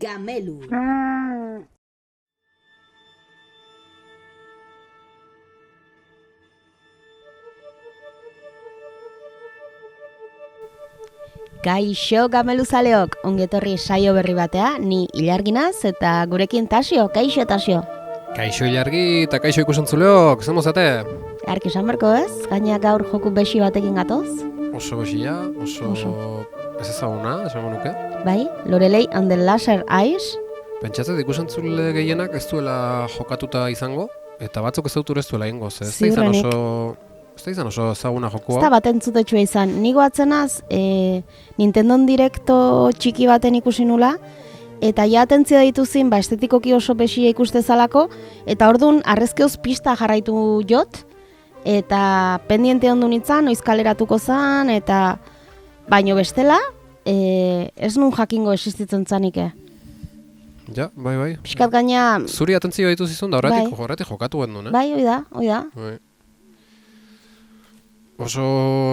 Gamelu. Kaixo gameluzaleok, ongetorri saio berri batea, ni Ilarginaz eta gurekin Tasio, kaixo Tasio. Kaixo Ilargi eta kaixo ikusentzuleok, zer mozate? Arki esan berko ez, gaina gaur joku besi batekin gatoz. Oso besia, oso ez ezaguna, esango nuke. Bai, Lorelei and the Laser Eyes. Pentsatzet ikusentzule gehienak ez duela jokatuta izango, eta batzuk ez dutu ez duela ingoz, ez da izan oso ezaguna jokua. Ez da bat entzutetxua izan. Nigo atzenaz, Nintendo Directo txiki baten ikusi nula, eta ja atentzia dituzin, estetikoki oso besia ikustezalako, eta orduan arrezkeoz pista jarraitu jot, eta pendiente ondu nintzen, noiz kaleratuko zan, eta baino bestela, ez nun jakingo existitzen zanik. Ja, bai. Piskat gaina... Zuri atentzia dituzizun da horretik jokatu gendun, Bai, hoi da. Bai. Oso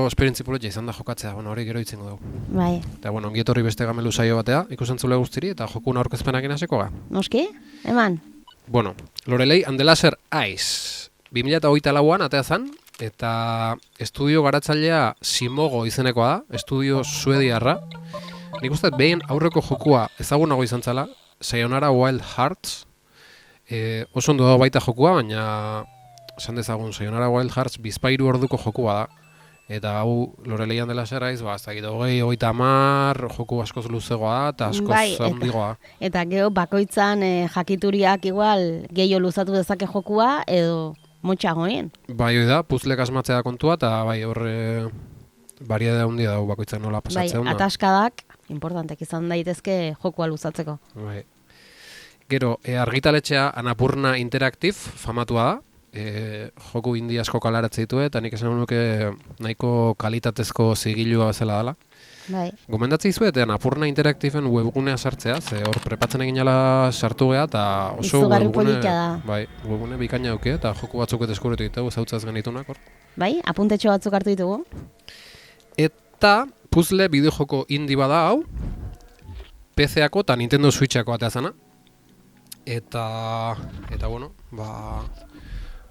esperientzi poletia izan da jokatzea, hori gero itzingo dugu. Bai. Eta, ongi etorri beste gamelu saio batea, ikusentzule guztiri, eta jokun aurkezpenakin hasiko ga. Noski? Eman? Lorelei and the Laser Eyes. 2008an atea zan, eta estudio garatzailea Simogo izenekoa da, estudio suediarra. Nik uste behin aurreko jokua ezagunago izan zala, Sayonara Wild Hearts. Oso ondo dago baita jokua, baina... esan dezagun, Sayonara Wild Hearts bizpairu orduko jokua da. Eta hau Lorelei and the Laser Eyes, ez dakit, 20-30 joku askoz luzegoa da, eta askoz handigoa. Eta gero bakoitzan jakituriak igual gehiago luzatu dezake jokua, edo motxagoen. Bai, hori da, puzzlek asmatzea kontua, eta bai, horre bariedade handia dago bakoitzak nola pasatzen. Bai, ataskadak, importantek izan daitezke jokua luzatzeko. Bai. Gero, argitaletxea Anapurna Interactive famatua da. Joku indi asko kalaratze ditu, eta nik esan nuke nahiko kalitatezko zigilua bezala dela. Bai. Gomendatzea izuet, Anapurna Interactiven webgunea sartzea, ze hor prepatzen egin jala sartu geha, eta oso webgune bikaina duke, eta joku batzuk deskubritu ditugu, zautzaz genitunak hor. Bai, apuntetxo batzuk hartu ditugu. Eta puzzle bideojoko indi bada hau, PC-ako eta Nintendo Switch-ako atea zana. Eta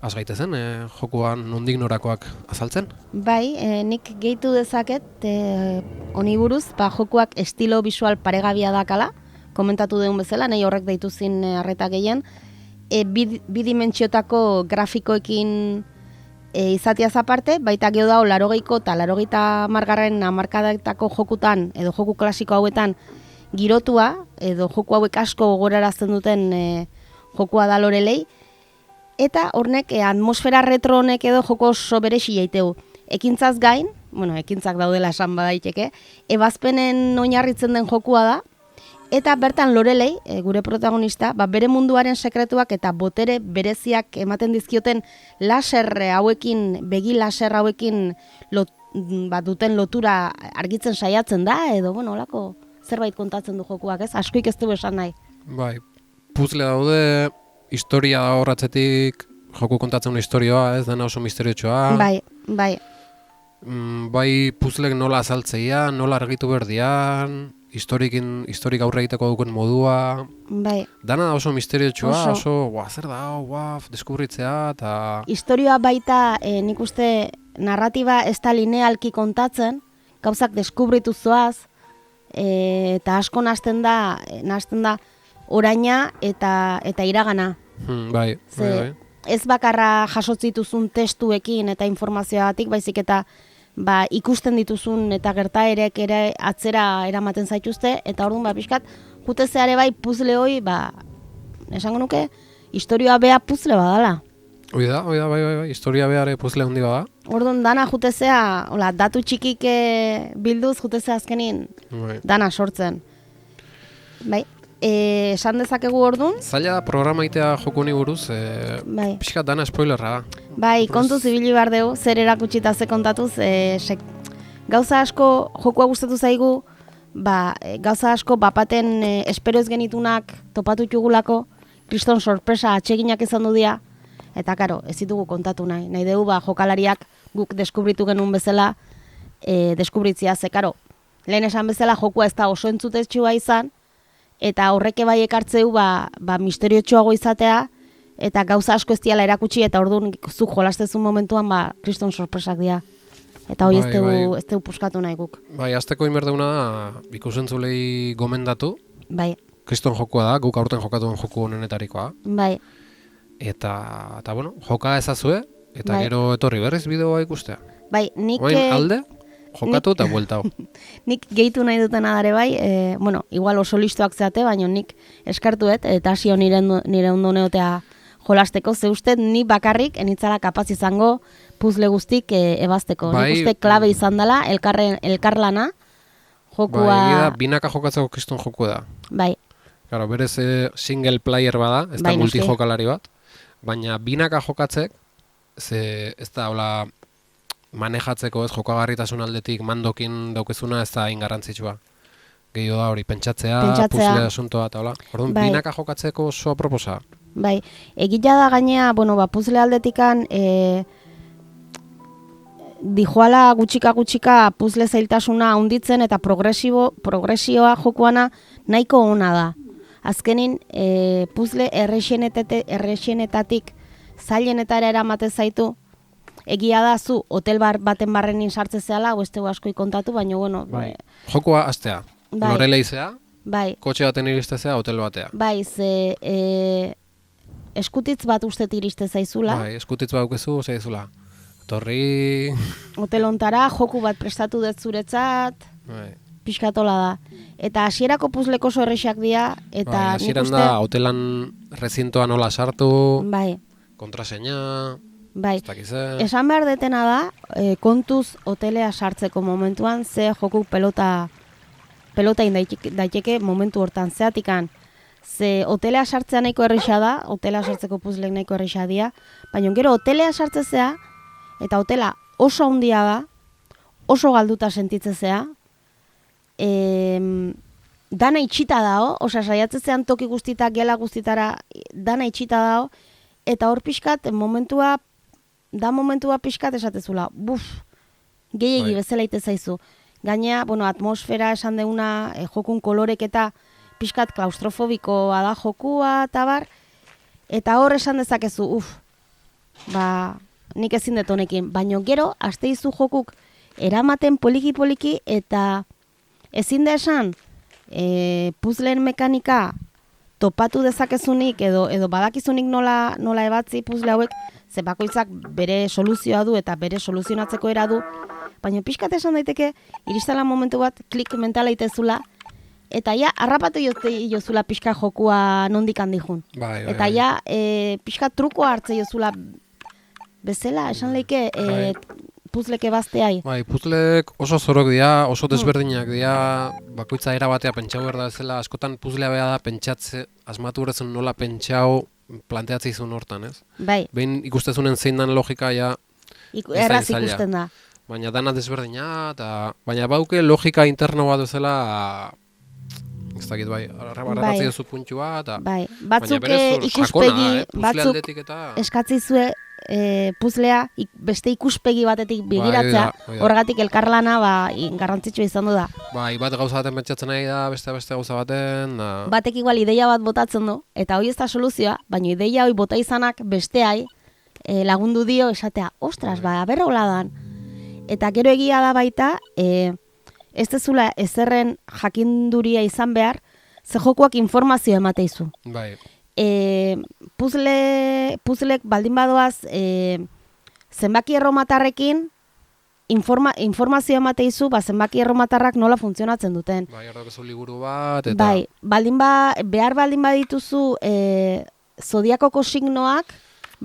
az gaitezen, jokuan nondik norakoak azaltzen? Bai, nik gehitu dezaket, honi buruz, jokuak estilo visual paregabia dakala, komentatu deun bezala, nahi horrek daituzin arreta gehien, bidimentsiotako grafikoekin izatiaz aparte, baita geho dao 80ko eta 80 hamarkadetako jokutan, edo joku klasiko hauetan, girotua, edo joku hauek asko gogorarazten duten jokua da Lorelei, eta hornek atmosfera retro honek edo joko oso beresi jaiteu. Ekintzaz gain, ekintzak daudela esan badaiteke, ebazpenen oinarritzen den jokua da, eta bertan Lorelei, gure protagonista, bere munduaren sekretuak eta botere bereziak ematen dizkioten laser hauekin, begi laser hauekin duten lotura argitzen saiatzen da, edo, holako zerbait kontatzen du jokuak, ez? Askoik ez du esan nahi. Bai, puzzle daude, historia horratzetik, joku kontatzen una historioa, ez dena oso misteriotxoa. Bai. Bai, puzzlek nola azaltzeia, nola argitu berdian, historik aurre egiteko duken modua. Bai. Dana da oso misteriotxoa, oso, zer da, deskubritzea, eta... Historioa baita, nik uste, narratiba ez da linealki kontatzen, gauzak deskubritu zoaz, eta asko nahazten da oraina eta iragana. Bai. Ez bakarra jasotzituzun testuekin eta informazioagatik, baizik eta ikusten dituzun eta gertaerek ere atzera eramaten zaituzte, eta orduan pixkat, jutezeare bai puzzle hoi, esango nuke, historioa bea puzzle badala. Hoi da, bai, historia beare puzzle handi bada. Orduan dana jutezea, datu txikik bilduz jutezea azkenin, dana sortzen. Bai. Esan dezakegu orduan? Zaila da programa itea joku honi buruz, pixkat dana spoilerra da. Bai, kontuz ibili behar dugu, zer erakutsita ze kontatuz, gauza asko jokua gustatu zaigu, gauza asko bapaten espero ez genitunak topatu txugulako, kriston sorpresa atseginak izan du dira, eta karo, ez ditugu kontatu nahi dugu jokalariak guk deskubritu genuen bezala, deskubritzia ze, karo, lehen esan bezala jokua ez da oso entzutetxua izan, eta horreke bai ekartzeu ba misteriotsuago izatea, eta gauza asko ez diala erakutsi, eta orduan zuk jolastezun momentuan kriston sorpresak dira. Eta hori ez teu puskatu nahi guk. Bai, azteko inberdeuna ikusentzulei gomendatu. Bai. Kriston jokua da, guk aurten jokatuen joku honenetarikoa. Bai. Eta bueno, joka ezazue, eta bai. gero etorri berriz bideoa ikustea. Bai, nik... alde, jokatu eta bueltao. Nik gehitu nahi dutena dare bai, igual oso listoak zeate, baina nik eskartuet, eta hasio nire ondo neotea jolasteko, ze uste ni bakarrik enitzala kapaz izango puzle guztik ebazteko. Bai, nik uste klabe izan dela, elkarlana, jokua... Bai, binaka jokatzeko kriston joku da. Bai. Claro, berez single player bada, ez da multijokalari bat, baina binaka jokatzek, ze ez da hola manejatzeko ez jokagarritasun aldetik mandokin daukezuna ez da ingarrantzitsua. Gehiago da hori, pentsatzea. Puzle asuntoa eta hola. Orduan, bai. Binaka jokatzeko oso aproposa. Bai, egila da gainea, puzle aldetikan dijoala gutxika puzle zailtasuna handitzen eta progresioa jokuana nahiko ona da. Azkenin, puzle errexenetatik zailenetara eramate zaitu, egia da zu hotel baten barrenin sartze zehala, oestego asko kontatu, baina bueno... Bai. Jokua astea, Loreleitzea, bai. Kotxe baten iristezea, hotel batea. Bai, ze eskutitz bat ustet iriste zaizula. Bai, eskutitz bat aukezu zaizula. Torri... Hotel ontara, joku bat prestatu dut zuretzat, bai. Pixkatola da. Eta hasierako puzleko oso errexak dira, eta bai, hasieran da, hotelan rezintoa nola sartu, bai. Kontraseina... Bai, esan behar detena da, kontuz hotelea sartzeko momentuan, ze joku pelota daiteke momentu hortan, zeatikan, ze hotelea sartzea nahiko erresa da, hotelea sartzeko puzlek nahiko erresa dira, baina gero hotelea sartzezea, eta hotela oso handia da, oso galduta sentitzezea, dana itxita dao, saiatzezean toki guztita, gela guztitara, dana itxita dao, eta hor pixkat, momentua pixkat esatezula, gehiegi bezala ite zaizu. Gainea, atmosfera esan deuna, jokun kolorek eta pixkat klaustrofobikoa da jokua, eta bar, eta hor esan dezakezu, nik ezin dut honekin. Baina gero, aste izu jokuk eramaten poliki-poliki, eta ezin da esan, puzleen mekanika topatu dezakezunik, edo badakizunik nola ebatzi puzle hauek, ze bakoitzak bere soluzioa du eta bere soluzionatzeko era du, baina pixkat esan daiteke, iristala momentu bat, klik mentala itezula, eta ja, harrapatu jozula pixka jokua nondik handijun. Bai, eta ja, pixka trukoa hartze jozula bezala, esan leike, puzleke bazteai. Bai, puzlek oso zorok dira, oso desberdinak dira, bakoitza era batea pentsau behar da bezala, askotan puzlea beha da pentsatze, asmatu horrezen nola pentsau planteatze izun hortan, ez? Bai. Behin ikustezunen zein dan logika, ja, erraz ikusten da. Baina dana desberdina, baina bauke logika interno bat bezala, ez dakit, bai, arrabaratzi duzu puntxua, eta... Bai, batzuk ikuspegi, batzuk eskatzizue puzlea beste ikuspegi batetik begiratzea, horregatik elkarlana garrantzitsua izan du da. Bai, bat gauza baten pentsatzen nahi da, beste gauza baten... Batek igual ideia bat botatzen du, eta hori ez da soluzioa, baina ideia hori bota izanak besteai lagundu dio esatea, ostras, berra hola dan. Eta gero egia da baita, ez dezula ezerren jakinduria izan behar, ze jokuak informazio emateizu. Bai. Puzlek baldin badoaz zenbaki erromatarrekin informazio emateizu, zenbaki erromatarrak nola funtzionatzen duten. Bai, erdokezu liburu bat, eta... Bai, behar baldin badituzu zodiakoko signoak,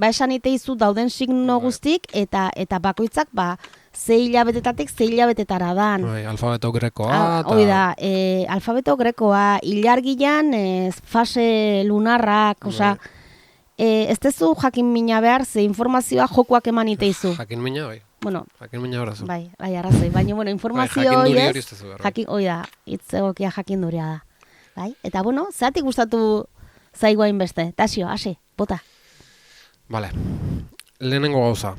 esan iteizu dauden signo guztik, eta bakoitzak, zei hilabetetatik, zei hilabetetara dan. Bai, alfabeto grekoa. Hoi da, alfabeto grekoa, hilargilan, fase lunarrak, ez tezu jakin mina behar, ze informazioa jokuak eman iteizu. Jakin mina, bai. Bueno, jakin mina horazu. Bai, arrazoi. Baina, informazio hori ez, hoi da, hitz egokia jakinduria da. Bai, eta, zeatik gustatu zaiguain beste. Tasio, hasi, bota. Vale, lehenengo gauza.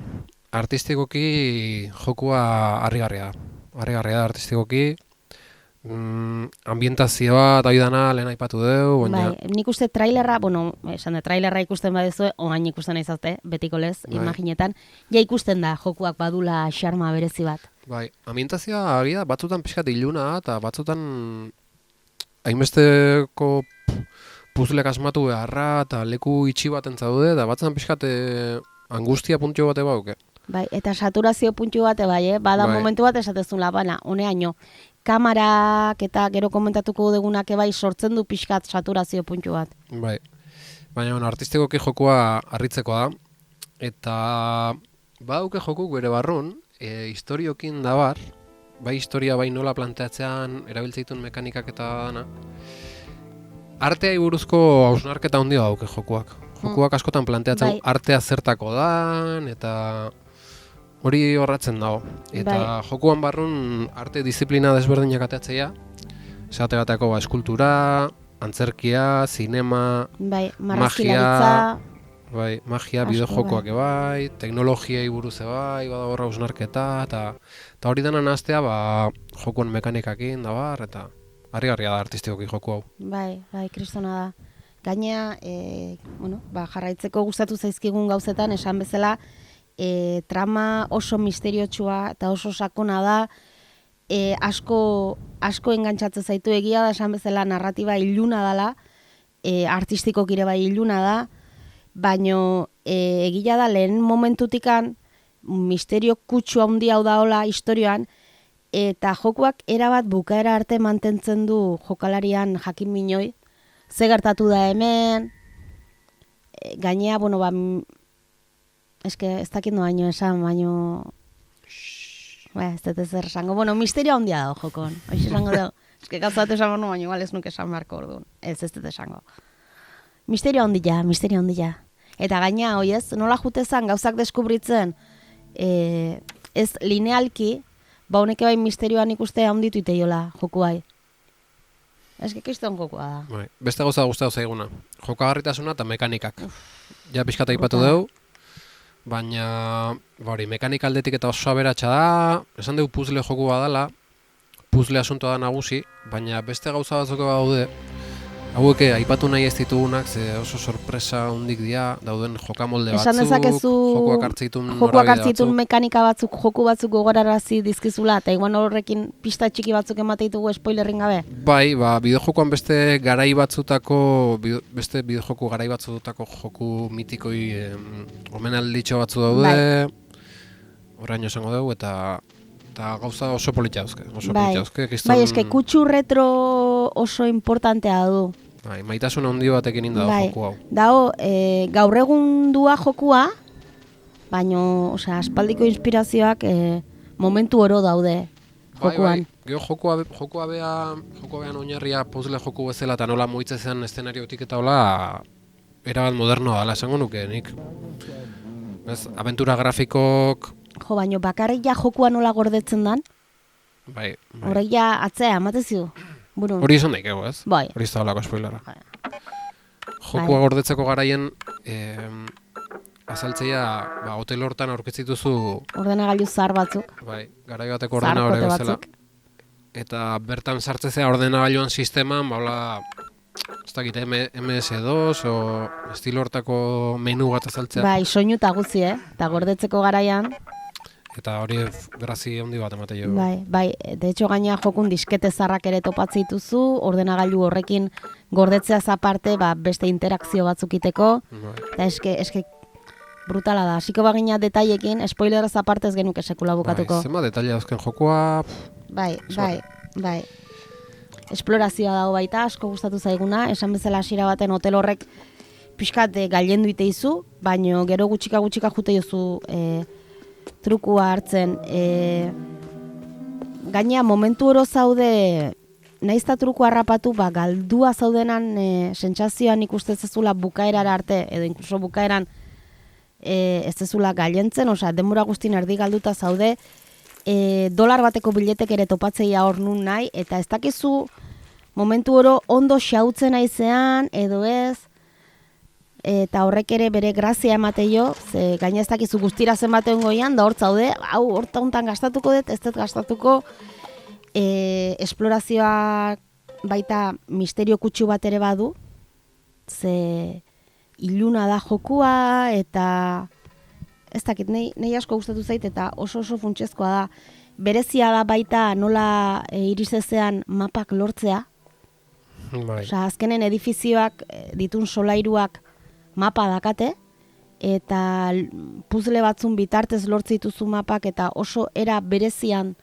Artistikoki jokua harrigarria da. Harrigarria da artistikoki. ambientazioa eta hori dana lehen aipatu dugu, baina... Bai, nik uste trailerra, bueno, esan da, trailerra ikusten badezu, oain ikusten nahi zaute, betiko lez, imaginetan, ja ikusten da, jokuak badula xarma berezi bat. Bai, ambientazioa agia batzutan pixkat iluna eta batzutan hainbesteko puzlek asmatu beharra eta leku itxi baten zaude, eta batzutan pixkat angustia puntio bate bauke. Bai, eta saturazio puntu bate bai, bada Bai. momentu bat esatezula, bana, honeaino, kamarak eta gero komentatuko dugunak bai sortzen du pixkat saturazio puntu bat. Bai, baina artistikoki jokua harritzekoa da, eta badauke jokuk bere barrun, historiokin dabar, bai historia bai nola planteatzean erabiltzeitun mekanikak eta dana, arteai buruzko hausnarketa handia dauke jokuak. Jokuak askotan planteatzen Bai. artea zertako dan, eta hori horratzen dago. Eta jokuan barrun arte disiplina desberdinak ateatzea, esate bateko eskultura, antzerkia, zinema, Bai, marrazkilaritza, bai, magia, Asko, bideojokoak bai, teknologiai buruz bai, bada horra hausnarketa, eta hori dena nahaztea, jokuan mekanikakin da bar, eta harrigarria da artistikoki joku hau. bai, kristona da. Gainea, jarraitzeko gustatu zaizkigun gauzetan, esan bezala, trama oso misteriotsua eta oso sakona da, asko engantzatzen zaitu, egia da, esan bezala narratiba iluna dela, artistikok ere bai iluna da, baino egia da lehen momentutikan misterio kutsu handi hau daola historioan, eta jokuak erabat bukaera arte mantentzen du jokalarian jakin minoi, ze gertatu da hemen, gainea, ez dakit noaino esan, baino... ez dut ezer esango. Misterio handia dago jokon. Hoiz esango dugu. Gauzat esango no, baino ez nuke esan beharko orduan. Ez dut esango. Misterio handia. Eta gaina, nola jutezan gauzak deskubritzen, ez linealki, honek bai misterioan ikuste handitu iteiola jokuai. Ez kiston jokua da. Bai, beste gauza gustatu zaiguna. Jokagarritasuna eta mekanikak. Ja pixkata aipatu dugu, baina hori mekanika aldetik eta oso aberatsa da, esan dugu puzzle joku badala, puzzle asuntoa da nagusi, baina beste gauza batzuk daude, hauek aipatu nahi ez ditugunak, ze oso sorpresa hundik dira, dauden jokamolde batzuk, esan dezakezu jokuak hartzitun mekanika batzuk, joku batzuk gogorarazi dizkizula, eta igual horrekin pista txiki batzuk emate ditugu spoilerrin gabe? Bai, bideojokoan beste garai batzutako, beste bideojoku garai batzutako joku mitikoi omenalditxo batzu daude, oraino esango dugu, eta gauza oso politia dauzke. Bai, eske kutsu retro oso importantea du. Bai, maitasun handi batekin inda da joku hau. Dao, gaur egun dua jokua, baino, aspaldiko inspirazioak momentu oro daude jokuan. Gero jokua behan oinarria puzzle joku bezala eta nola muitzezean eszenariotik eta hola erabat modernoa dela esango nuke nik. Abentura grafikok... baino bakarrik ja jokua nola gordetzen dan? Bai. Horrek ja atzea, amatezu? Hori izan daikegu, ez? Bai. Hori ez da holako spoilera. Jokua gordetzeko garaien azaltzeia hotel hortan aurkitzituzu... Ordenagailu zahar batzuk. Bai, garai bateko ordenagailu bezala. Eta bertan sartzezea ordenagailuan sisteman, ez dakit, MS2 o estilo hortako menu bat azaltzea. Bai, soinu eta gutzi, eta gordetzeko garaian. Eta hori grazi handi bat emate jo. Bai, de hecho gaina jokun diskete zarrak ere topatzen dituzu, ordenagailu horrekin gordetzeaz aparte, beste interakzio batzukiteko. Eta eske brutala da. Hasiko bagina detailekin, spoileraz aparte ez genuke sekula bukatuko. Zenba detaile dauzken jokoa... Bai. Esplorazioa dago baita, asko gustatu zaiguna, esan bezala hasiera baten hotel horrek pixkat gailendu iteizu, baino gero gutxika jute jozu trukua hartzen. Gainea momentu oro zaude, naizta trukua harrapatu, galdua zaudenan sentsazioan ikustezezula bukaerara arte, edo inkluso bukaeran ez zezula gailentzen, denbora guztin erdi galduta zaude, dolar bateko biletek ere topatzeia hor nun nahi, eta ez dakizu momentu oro ondo xautzen aizean, edo ez, eta horrek ere bere grazia emate jo, ze gaina ez dakizu guztira zenbaten goian, da hor zaude, hau horta hontan gastatuko dut, ez dut gastatuko, esplorazioa baita misterio kutsu bat ere badu, ze iluna da jokua, eta ez dakit, nahi asko gustatu zait, eta oso funtsezkoa da. Berezia da baita nola irisezean mapak lortzea. Bai. Osea, azkenen edifizioak ditun solairuak mapa dakate, eta puzzle batzun bitartez lortze dituzu mapak, eta oso era berezian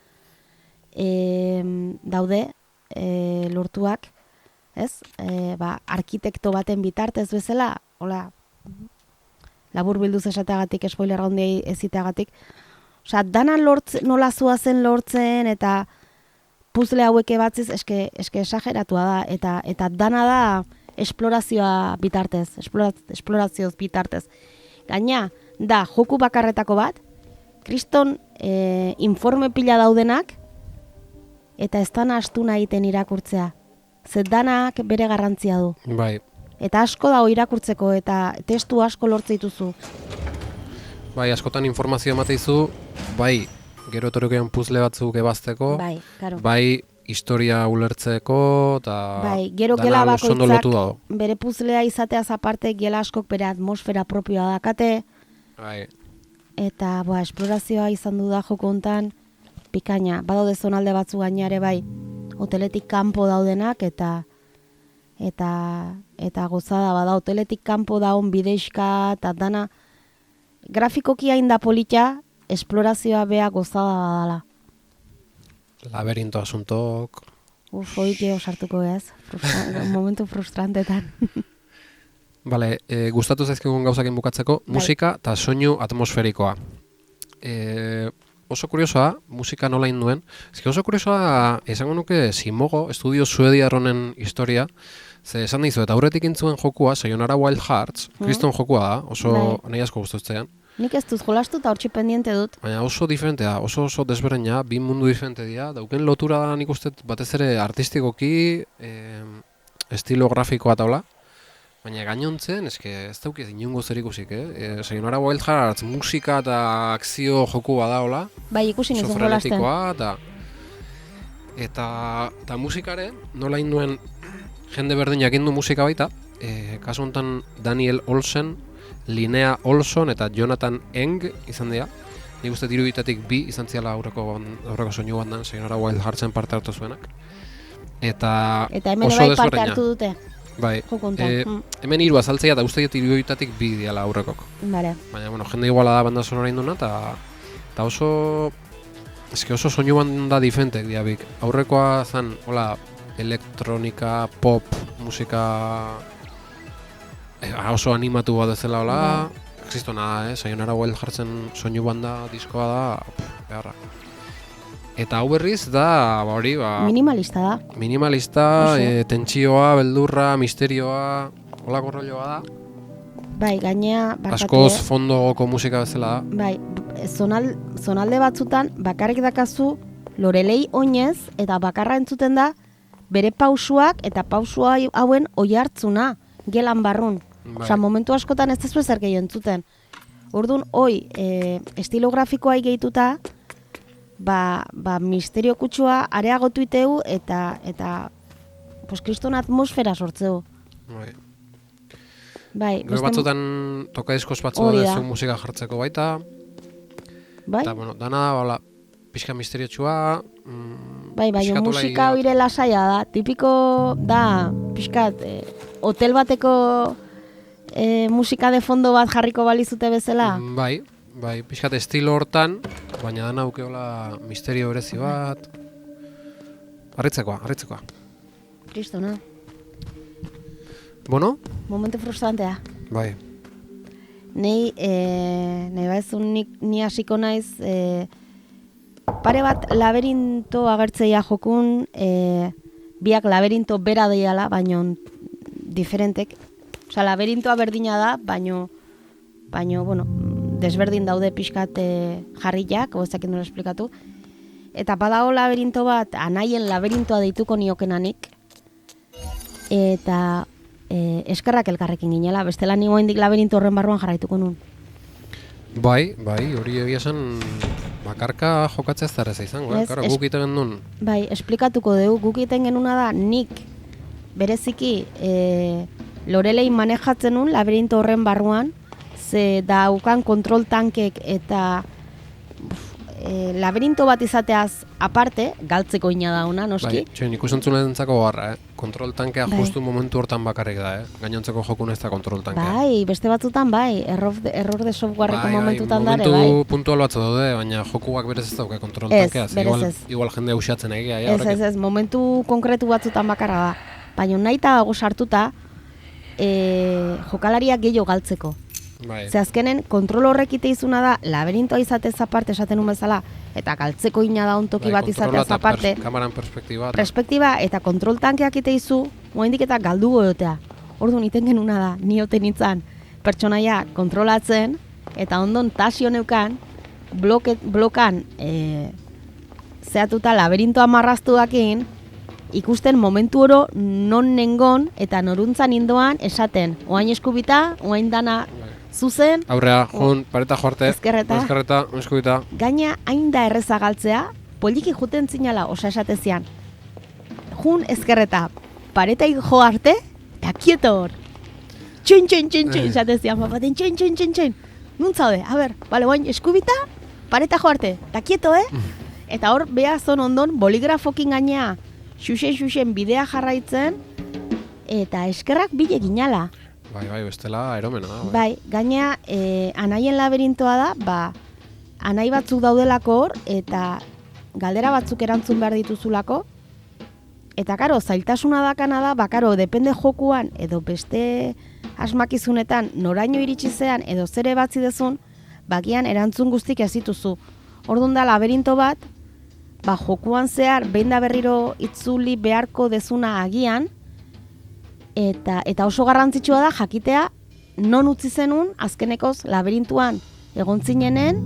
daude lortuak, ez? Arkitekto baten bitartez bezala, hola, labur bilduz esateagatik, spoiler handia eziteagatik. Osea, dana nola zuazen lortzen, eta puzzle hauek batziz, eske esageratua da, eta dana da esplorazioa bitartez, esplorazioz bitartez. Gaina, da joku bakarretako bat, kriston informe pila daudenak, eta ez dana astuna egiten irakurtzea. Ze danak bere garrantzia du. Bai. Eta asko dago irakurtzeko, eta testu asko lortze dituzu. Bai, askotan informazio emateizu, bai, gero etorrikean puzzle batzuk ebazteko, Bai, claro. bai, historia ulertzeko, eta Bai, gero gela dana oso ondo bakoitzak lotu dago. bere puzzlea izateaz aparte, gela askok bere atmosfera propioa dakate, Bai. eta esplorazioa izan du da joko hontan pikaina. Badaude zonalde batzu gainare bai, hoteletik kanpo daudenak, eta gozada bada, hoteletik kanpo daun bideixka, eta dana grafikoki hain da polita, esplorazioa bea gozada badala. Laberinto asuntok. Hoik osartuko ez, momentu frustrantetan. Bale, gustatu zaizkigun gauzakin bukatzeko, musika eta soinu atmosferikoa. Oso kuriosoa, musika nola induen. Oso kuriosoa, esango nuke Simogo, estudio suediar honen historia, ze esan dizu, eta aurretik intzuen jokua, Sayonara Wild Hearts, kriston jokua da, oso nahi asko guztutzean. Nik ez dut jolastu eta hortxe pendiente dut. Baina oso diferentea, oso desberdina, bi mundu diferente dira, dauken lotura da nik uste batez ere artistikoki, estilo grafikoa taula, baina gainontzen, ez daukiz inungo zer ikusik, Sayonara Wild Hearts, musika eta akzio joku badaola, Bai, ikusi nizun jolasten. frenetikoa, eta musikare, nola induen jende berdinak indu musika baita, kasu honetan Daniel Olsen, Linnea Olson eta Jonathan Eng izan dira. Nik uste iruditatik bi izan ziala aurreko soinu bandan, Sayonara Wild Heartsen parte hartu zuenak. Eta hemen oso bai parte desberdina. hartu dute. Bai, Joko honetan. hemen hiru azaltzea eta uste dut iruditatik bi diala aurrekok. Vale. Baina, jende iguala da banda sonora induna, eta oso soinu banda diferentek diabik. Aurrekoa zen, hola, elektronika, pop, musika oso animatu bat ezela hola, existo nada, Sayonara Wild Heartsen soinu banda diskoa da, beharra. Eta hau berriz da, hori, minimalista da. Minimalista, tentsioa, beldurra, misterioa, holako rolloa da. Bai, gainea, barkatu, Askoz fondoko musika bezala da. Bai, zonalde batzutan bakarrik dakazu Lorelei oinez, eta bakarra entzuten da bere pausuak eta pausua hauen oihartzuna gelan barrun. Bai. Osea, momentu askotan ez dezu ezer gehiago entzuten. Orduan, estilo grafikoa gehituta, misterio kutsua areagotu iteu eta kriston atmosfera sortzeu. Bai, Gero batzutan toka diskoz batzu da musika jartzeko baita. Bai? Eta, dana, pixka misteriotxua. Bai, baina musika oire lasaia da. Tipiko da, pixkat, hotel bateko musika de fondo bat jarriko balizute bezala. Bai, pixkat estilo hortan, baina dana aukeola misterio berezi bat. Harritzekoa. Kristona. Bueno? Momentu frustrantea. Bai. Nei baizun ni hasiko naiz, pare bat laberinto agertzeia jokun, biak laberinto bera deiala, baino diferentek. Osea, laberintoa berdina da, baino desberdin daude pixkat jarriak, ezakit nola esplikatu. Eta badago laberinto bat, anaien laberintoa deituko niokenanik, eta eskerrak elkarrekin ginela, bestela nigo indik laberinto horren barruan jarraituko nun. Bai, hori egia esan bakarka jokatzea ez da erreza izango, Ez, Karo, guk iten genuen. Bai, esplikatuko dugu, guk egiten genuna da, nik bereziki Lorelei manejatzen nun laberinto horren barruan, ze daukan kontrol tankek eta laberinto bat izateaz aparte, galtzeko ina dauna, noski. Bai, txoin, ikusentzulentzako garra, Kontrol tankea Bai. justu momentu hortan bakarrik da, Gainontzeko jokun ez da kontrol tankea. Bai, beste batzutan bai, error de softwareko momentutan dare, momentu bai. puntual batzu daude, baina jokuak berez ez dauke kontrol Ez, tankea. berez Igual, ez. igual jende usatzen egia. Ez, momentu konkretu batzutan bakarra da. Baina nahi eta dago sartuta, jokalariak gehiago galtzeko. Bai. Ze azkenen, kontrol horrek izuna da, laberintoa izatez aparte esaten un bezala, eta galtzeko ina da ontoki bat izatez aparte, Kamaran perspektiba. perspektiba eta kontrol tankeak izu, oraindik eta galdu goiotea. Orduan iten genuna da, nioten nintzen pertsonaia kontrolatzen, eta ondon tasio neukan, blokan zehatuta laberintoa marraztuakin, ikusten momentu oro non nengon eta noruntzan indoan esaten, oain eskubita, oain dana zuzen, Aurrea, jun, pareta joarte. Ezkerreta. Eskubita. gaina hain da erreza galtzea, poliki juten zinala, osa esatezian. Jun ezkerreta, paretai jo arte, eta kieto hor. Txin, esatezian, papaten, txin. Nuntzaude, a ber, bale, oain eskubita, pareta jo arte, eta kieto, Eta hor, beha zon ondon, boligrafokin gainea, xuxen bidea jarraitzen, eta eskerrak bile ginala. Bai, bestela eromena da. Bai, gainea, anaien laberintoa da, anai batzuk daudelako hor, eta galdera batzuk erantzun behar dituzulako, eta karo, zailtasuna dakana da, bakaro, depende jokuan, edo beste asmakizunetan, noraino iritsi zean, edo zere batzi dezun, bakian erantzun guztik ez dituzu. Orduan da, laberinto bat, jokuan zehar, behin da berriro itzuli beharko dezuna agian, eta oso garrantzitsua da jakitea non utzi zenun azkenekoz laberintuan egon zinenen,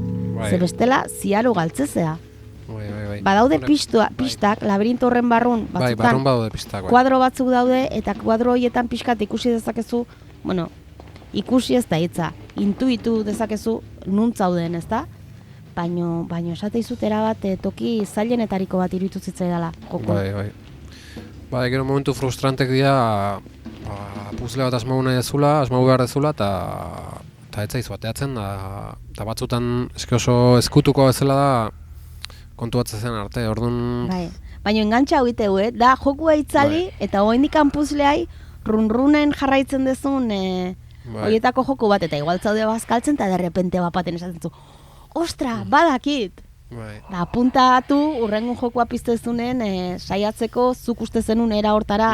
ze bestela ziaro galtzezea. Bai. Badaude pistak laberinto horren barrun Bai, batzutan, barrun badaude pistak. Bai. kuadro batzuk daude, eta kuadro horietan pixkat ikusi dezakezu, ikusi ez da hitza, intuitu dezakezu nuntzauden, ez da? Baino esate izutera bat toki zailenetariko bat iruditu zitzaidala joko. Bai, gero momentu frustrantek dira, puzle bat asmau behar dezula, eta ez zaizu bateatzen, eta batzutan eske oso eskutuko bezala da kontuatzen zen arte, orduan... Bai, baina engantxa hau iteu, da jokua itzali, eta hoendikan puzleai runrunen jarraitzen dezun horietako joku bat, eta igual zaude bazkaltzen, eta derrepente bapaten esaten zu, ostra, badakit! Bai. Da, apuntatu, urrengun jokua piztezunen, saiatzeko, zuk uste zenun era hortara,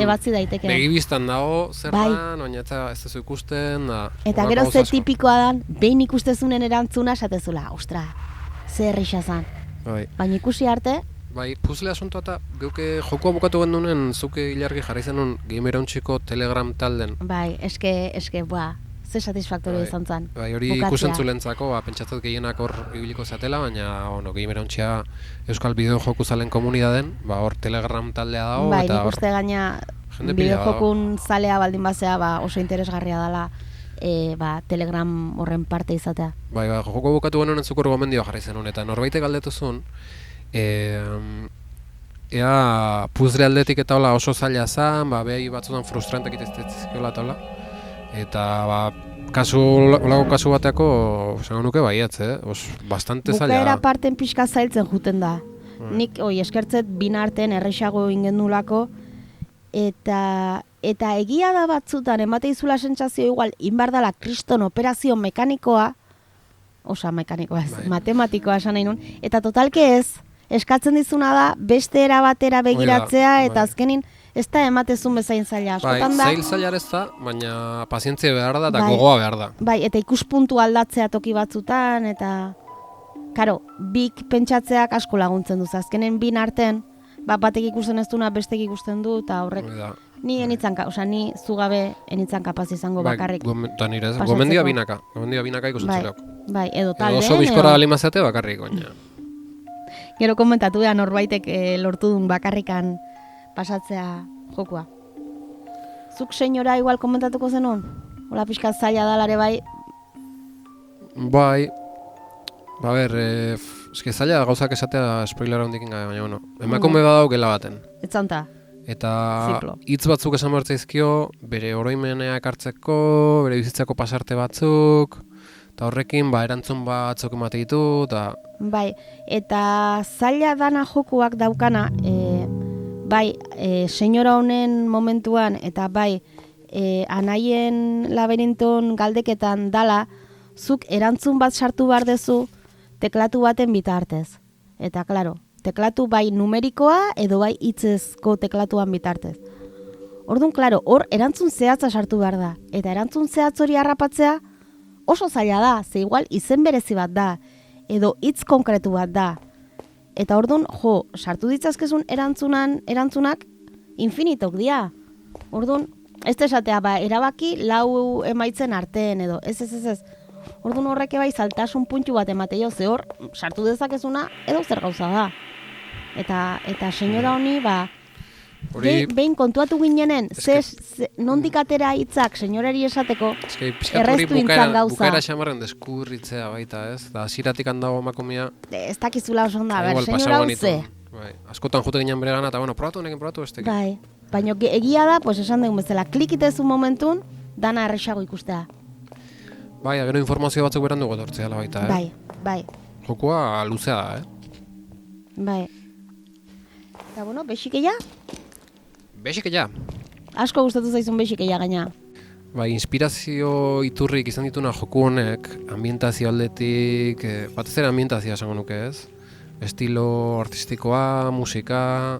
ebatzi daiteke. Begibistan dago, zer da, baina ez duzu ikusten, da... Eta gero ze tipikoa dan, behin ikustezunen erantzuna esatezula, ostra, zer errixa zan. Bai. Baina ikusi arte... Bai, puzle asuntoa eta geuke jokua bukatu gendunen, zuke ilargi jarri zenun Gamerauntxiko Telegram talden. Bai, eske, ze satisfaktorio izan zen. Bai, hori ikusentzulentzako, pentsatzat gehienak hor ibiliko zatela, baina Gamerauntxia Euskal Bideo Joku Zalen komunidaden, hor Telegram taldea dago. Bai, nik uste gaina bideo jokun zalea baldin bazea, oso interesgarria dela Telegram horren parte izatea. Bai, joko bukatu genuen zukur gomendioa jarri zenun, eta norbaitek galdetu zuen, ea puzle aldetik eta hola oso zaila zen, behi batzutan frustrantek iteztezkiola eta hola, eta olako kasu bateako, zango nuke baietz, bastante zaila. Bukaera parten pixka zailtzen juten da. Nik, eskertzet bina artean errexago ingendulako, eta egia da batzutan, emate izula sentsazio igual, inbardala kriston operazio mekanikoa, matematikoa esan nahi nun, eta totalke ez, eskatzen dizuna da, beste era batera begiratzea, eta azkenin, ez da ematezun bezain zaila. Bai, zail ez da, baina pazientzia behar da, eta gogoa behar da. Bai, eta ikuspuntu aldatzea toki batzutan, eta... Karo, bik pentsatzeak asko laguntzen duz, azkenen bin artean, batek ikusten ez duna bestek ikusten du, eta horrek... Ni zugabe enitzan kapaz izango bakarrik. Gomendioa binaka ikusentzeleok. Bai, edo talde. Oso bizkora alimazate bakarrik, baina. Gero komentatu da norbaitek lortu duen bakarrikan pasatzea jokua. Zuk senyora igual komentatuko zenun? Hola pixka zaila dalare bai? Bai, Ba ber, eske zaila gauzak esatea spoiler handikin gabe, baina bueno, emakume badau gela baten. Etzanta. Eta Ziplo. hitz batzuk esan bertzaizkio, bere oroimenea ekartzeko, bere bizitzako pasarte batzuk, eta horrekin erantzun batzuk emate ditu, eta Bai, eta zaila dana jokuak daukana, senyora honen momentuan, eta anaien laberinton galdeketan dala, zuk erantzun bat sartu behar dezu teklatu baten bitartez. Eta, klaro, teklatu bai numerikoa edo bai hitzezko teklatuan bitartez. Orduan, klaro, hor erantzun zehatza sartu behar da. Eta erantzun zehatz hori harrapatzea oso zaila da, ze igual izen berezi bat da, edo hitz konkretu bat da. Eta orduan, sartu ditzazkezun erantzunak infinitok dira. Orduan, ez esatea, erabaki lau emaitzen arteen edo, ez. Orduan horrek bai zaltasun puntu bat emateio, ze hor sartu dezakezuna edo zer gauza da. Eta senyora honi, behin kontuatu ginenen, nondik atera hitzak senyorari esateko, erreztu intzan gauza. Bukaera xamarren deskurritzea baita, ez? Da, hasieratik handago emakumea. Ez dakizula oso onda, senyora hauze. Askotan jute ginen bere gana, eta probatu honekin, probatu bestekin. Bai, baina egia da, esan dugun bezala, klikitezu momentun, dana erresago ikustea. Bai, gero informazio batzuk berandu gotortzea baita, Bai. Jokua luzea da, Bai. Eta bexikeia? Bexikeia. Asko gustatu zaizun bexikeia gaina. Bai, inspirazio iturrik izan dituna joku honek, ambientazio aldetik, batez ere ambientazioa esango nuke, ez? Estilo artistikoa, musika,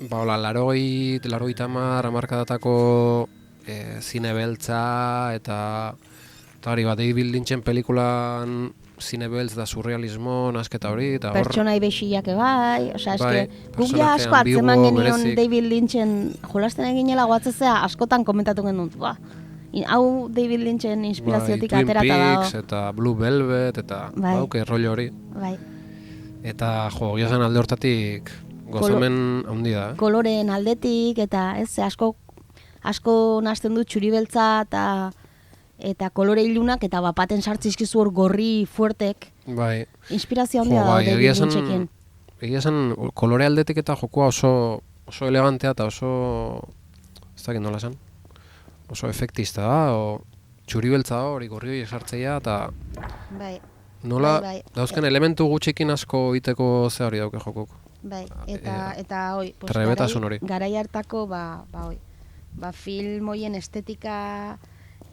larogei tamar amarkadatako zine beltza, eta hori David Lynchen pelikulan zine beltz da surrealismo, nasketa hori, eta hor... Pertsonai bexiak bai, guk ja asko atzeman genion David Lynchen jolasten eginela guatzezea, askotan komentatu genuen, hau David Lynchen inspiraziotik aterata dago. Twin Peaks, eta Blue Velvet, eta bauke rollo hori. Bai. Eta giozen alde hortatik gozamen handi da. Koloreen aldetik, eta asko nahasten du txuri beltza eta kolore ilunak, eta bapaten sartzizkizu hor gorri fuertek. Bai. Inspirazio handia da David Lynchekin. Egia esan, kolore aldetik eta jokua oso elegantea eta oso... ez dakit nola esan? Oso efektista da, txuri beltza da, hori gorri hori esartzeia, eta... Bai. Nola, dauzken elementu gutxikin asko iteko ze hori dauke jokuk. Bai, eta hoi... Trebetasun hori. Garai hartako, film hoien estetika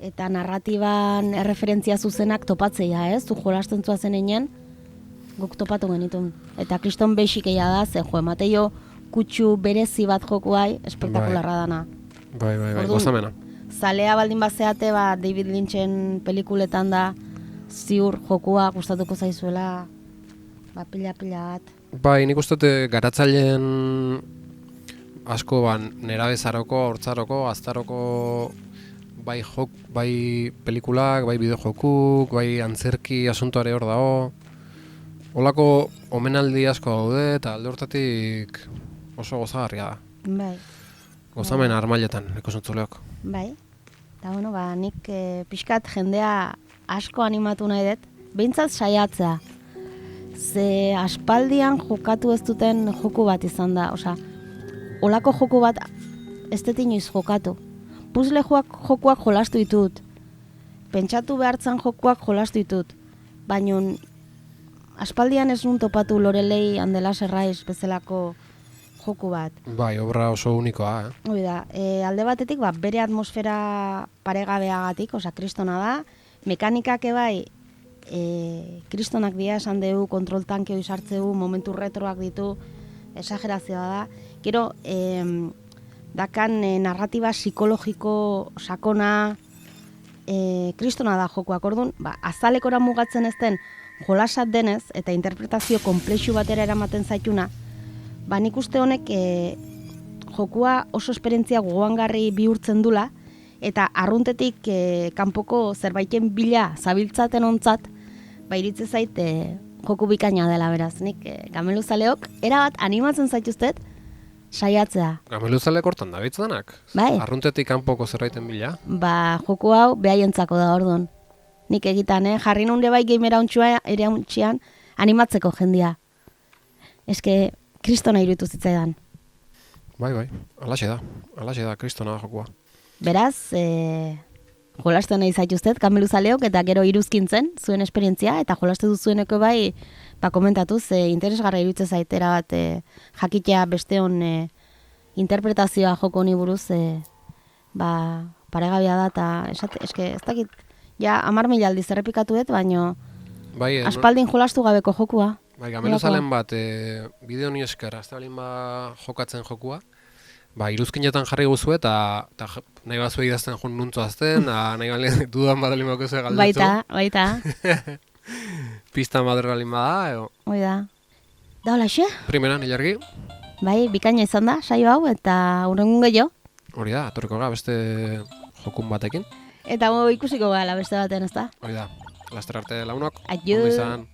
eta narratiban erreferentzia zuzenak topatzeia, ez? Zu jolasten zuazen einen, guk topatu genitun. Eta kriston bexikeia da, emateio kutsu berezi bat jokuai, espektakularra dana. Bai, gozamena. Zalea baldin bazeate, David Lynchen pelikuletan da, ziur jokua gustatuko zaizuela, pila bat. Bai, nik uste dut garatzaileen asko nerabezaroko, hortzaroko, aztaroko bai pelikulak, bai bideojokuk, bai antzerki asuntoare hor dago. Holako omenaldi asko daude eta alde hortatik oso gozagarria da. Bai. Gozamen armailetan, ikusuntzuleok. Bai. Eta nik pixkat jendea asko animatu nahi dut, behintzat saiatzea. Ze aspaldian jokatu ez duten joku bat izan da, holako joku bat ez dut inoiz jokatu. Puzzle jokuak jolastu ditut, pentsatu behartzan jokuak jolastu ditut, baina aspaldian ez nun topatu Lorelei and the Laser Rise bezalako joku bat. Bai, obra oso unikoa, Hoi da, alde batetik bere atmosfera paregabeagatik, kristona da, mekanikak bai, kristonak dira esan dugu, kontrol tankeo izartzeu, momentu retroak ditu, esagerazioa da. Gero, dakan narratiba psikologiko sakona, kristona da jokuak, orduan, azalekora mugatzen ez den jolasat denez, eta interpretazio komplexu batera eramaten zaituna, nik uste honek jokua oso esperientzia gogoangarri bihurtzen dula, eta arruntetik kanpoko zerbaiten bila zabiltzaten ontzat, iritze zait joku bikaina dela beraz. Nik gameluzaleok, erabat animatzen zaituztet, saiatzea. Gameluzaleek hortan da bitzanak? Bai. Arruntetik kanpoko zerbaiten bila? Joku hau behaientzako da orduan. nik egitan, jarri nunde bai gamera ere untxian animatzeko jendia. Eske, kristona iruditu zitzaidan. Bai, alaxe da, kristona jokua. Beraz, jolastu nahi zaituztet, kameluzaleok, eta gero iruzkintzen, zuen esperientzia, eta jolastu duzueneko bai, komentatuz, interesgarra iruditzen zaitera bat, jakitea besteon interpretazioa joko honi buruz, paregabea da, eta eske, ez dakit, ja, 10.000 aldiz errepikatuet, baino, Bai, aspaldin jolastu gabeko jokua. Bai, gameluzalen bat, bideo ni esker, azte balin jokatzen jokua, iruzkinetan jarri guzu eta nahi batzue idazten joan nuntzoazten, nahi balin dudan bat alin bako ze galdetzu. Baita. Pista madre balin bada, ego. Hoi da. Da hola xe? Primera, nilargi. Bai, bikaina izan da, saio hau, eta urrengun gehiago. Hori da, atorriko ga, beste jokun batekin. Eta ikusiko gala beste baten, ez da? Hori da, laster arte launok. Aio. Ondo izan.